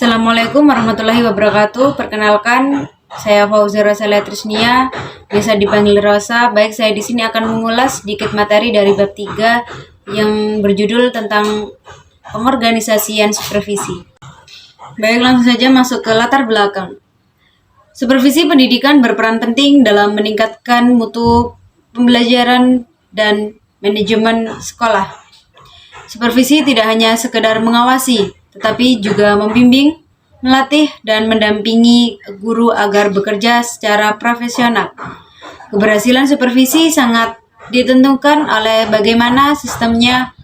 Assalamualaikum warahmatullahi wabarakatuh. Perkenalkan, saya Fauzia Rosalia Trisnia, biasa dipanggil Rosa. Baik, saya di sini akan mengulas sedikit materi dari bab 3 yang berjudul tentang pengorganisasian supervisi. Baik, langsung saja masuk ke latar belakang. Supervisi pendidikan berperan penting dalam meningkatkan mutu pembelajaran dan manajemen sekolah. Supervisi tidak hanya sekedar mengawasi, tetapi juga membimbing, melatih, dan mendampingi guru agar bekerja secara profesional. Keberhasilan supervisi sangat ditentukan oleh bagaimana sistemnya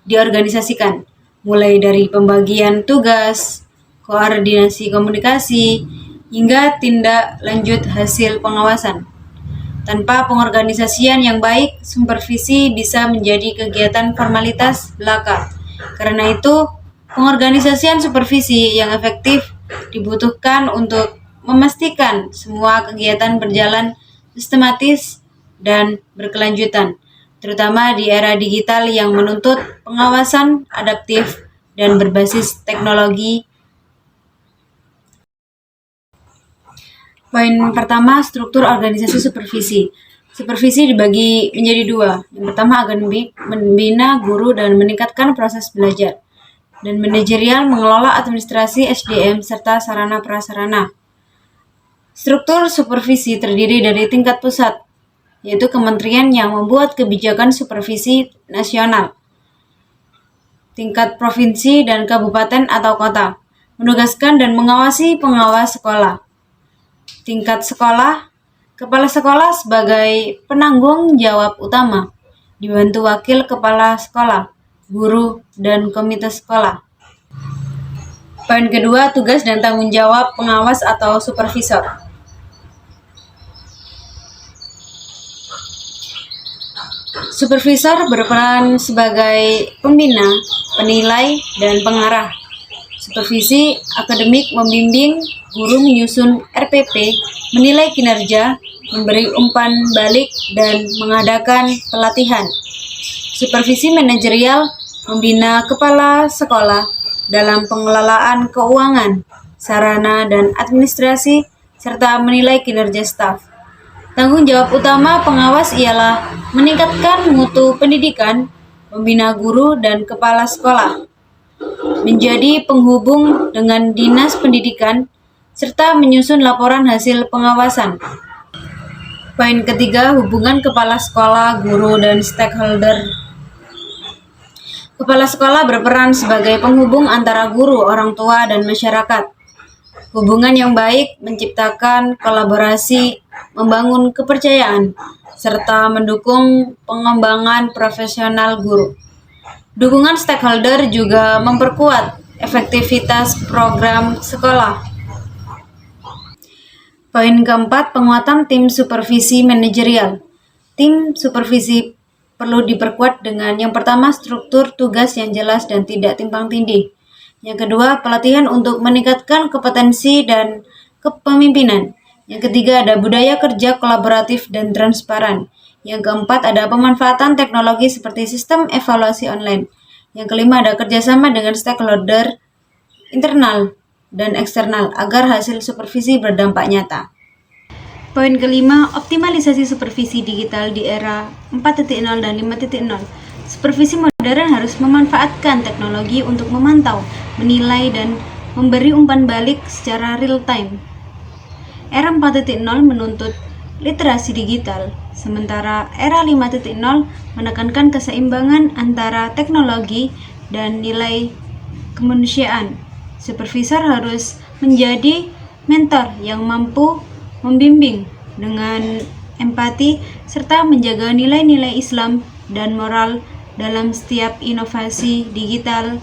diorganisasikan, mulai dari pembagian tugas, koordinasi komunikasi, hingga tindak lanjut hasil pengawasan. Tanpa pengorganisasian yang baik, supervisi bisa menjadi kegiatan formalitas belaka. Karena itu, pengorganisasian supervisi yang efektif dibutuhkan untuk memastikan semua kegiatan berjalan sistematis dan berkelanjutan, terutama di era digital yang menuntut pengawasan adaptif dan berbasis teknologi. Poin pertama, struktur organisasi supervisi. Supervisi dibagi menjadi dua. Yang pertama akan membina guru dan meningkatkan proses belajar. Dan manajerial mengelola administrasi SDM serta sarana prasarana. Struktur supervisi terdiri dari tingkat pusat, yaitu kementerian yang membuat kebijakan supervisi nasional. Tingkat provinsi dan kabupaten atau kota, menugaskan dan mengawasi pengawas sekolah. Tingkat sekolah, kepala sekolah sebagai penanggung jawab utama, dibantu wakil kepala sekolah, guru, dan komite sekolah. Poin kedua, tugas dan tanggung jawab pengawas atau supervisor. Supervisor berperan sebagai pembina, penilai, dan pengarah. Supervisi akademik membimbing guru menyusun RPP, menilai kinerja, memberi umpan balik, dan mengadakan pelatihan. Supervisi manajerial membina kepala sekolah dalam pengelolaan keuangan, sarana, dan administrasi, serta menilai kinerja staf. Tanggung jawab utama pengawas ialah meningkatkan mutu pendidikan, membina guru dan kepala sekolah, menjadi penghubung dengan dinas pendidikan, serta menyusun laporan hasil pengawasan. Poin ketiga, hubungan kepala sekolah, guru, dan stakeholder. Kepala sekolah berperan sebagai penghubung antara guru, orang tua, dan masyarakat. Hubungan yang baik menciptakan kolaborasi, membangun kepercayaan, serta mendukung pengembangan profesional guru. Dukungan stakeholder juga memperkuat efektivitas program sekolah. Poin keempat, penguatan tim supervisi manajerial. Tim supervisi perlu diperkuat dengan yang pertama, struktur tugas yang jelas dan tidak timpang tindih. Yang kedua, pelatihan untuk meningkatkan kompetensi dan kepemimpinan. Yang ketiga, ada budaya kerja kolaboratif dan transparan. Yang keempat, ada pemanfaatan teknologi seperti sistem evaluasi online. Yang kelima, ada kerjasama dengan stakeholder internal dan eksternal agar hasil supervisi berdampak nyata. Poin kelima, optimalisasi supervisi digital di era 4.0 dan 5.0. Supervisi modern harus memanfaatkan teknologi untuk memantau, menilai, dan memberi umpan balik secara real time. Era 4.0 menuntut literasi digital, sementara era 5.0 menekankan keseimbangan antara teknologi dan nilai kemanusiaan. Supervisor harus menjadi mentor yang mampu membimbing dengan empati serta menjaga nilai-nilai Islam dan moral dalam setiap inovasi digital.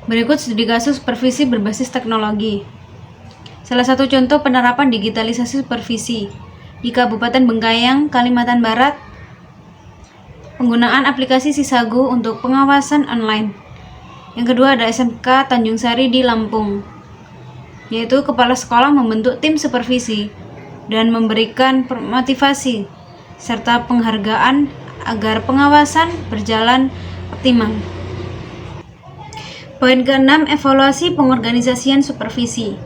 Berikut studi kasus supervisi berbasis teknologi. Salah satu contoh penerapan digitalisasi supervisi di Kabupaten Bengkayang, Kalimantan Barat, penggunaan aplikasi Sisagu untuk pengawasan online. Yang kedua ada SMK Tanjung Sari di Lampung, yaitu kepala sekolah membentuk tim supervisi dan memberikan motivasi serta penghargaan agar pengawasan berjalan optimal. Poin ke-6, evaluasi pengorganisasian supervisi.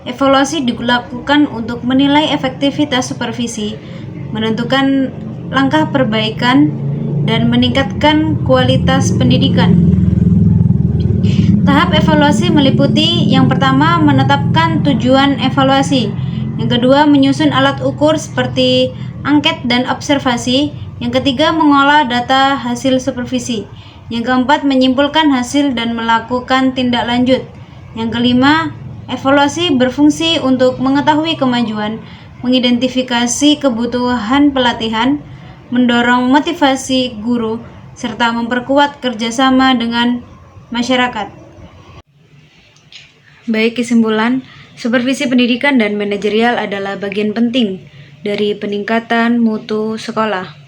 Evaluasi dilakukan untuk menilai efektivitas supervisi, menentukan langkah perbaikan, dan meningkatkan kualitas pendidikan. Tahap evaluasi meliputi yang pertama, menetapkan tujuan evaluasi. Yang kedua, menyusun alat ukur seperti angket dan observasi. Yang ketiga, mengolah data hasil supervisi. Yang keempat, menyimpulkan hasil dan melakukan tindak lanjut. Yang kelima, evaluasi berfungsi untuk mengetahui kemajuan, mengidentifikasi kebutuhan pelatihan, mendorong motivasi guru, serta memperkuat kerjasama dengan masyarakat. Baik, kesimpulan, supervisi pendidikan dan manajerial adalah bagian penting dari peningkatan mutu sekolah.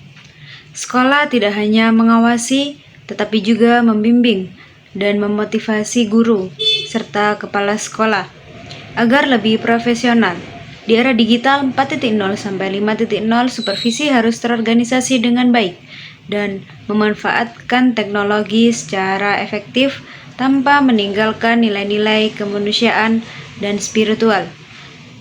Sekolah tidak hanya mengawasi, tetapi juga membimbing dan memotivasi guru serta kepala sekolah agar lebih profesional. Di era digital 4.0 sampai 5.0, supervisi harus terorganisasi dengan baik dan memanfaatkan teknologi secara efektif tanpa meninggalkan nilai-nilai kemanusiaan dan spiritual.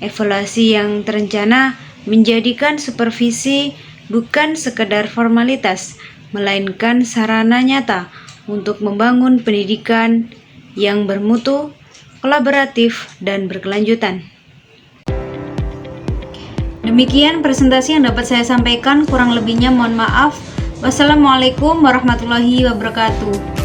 Evaluasi yang terencana menjadikan supervisi bukan sekedar formalitas, melainkan sarana nyata untuk membangun pendidikan yang bermutu, kolaboratif, dan berkelanjutan. Demikian presentasi yang dapat saya sampaikan, kurang lebihnya mohon maaf. Wassalamualaikum warahmatullahi wabarakatuh.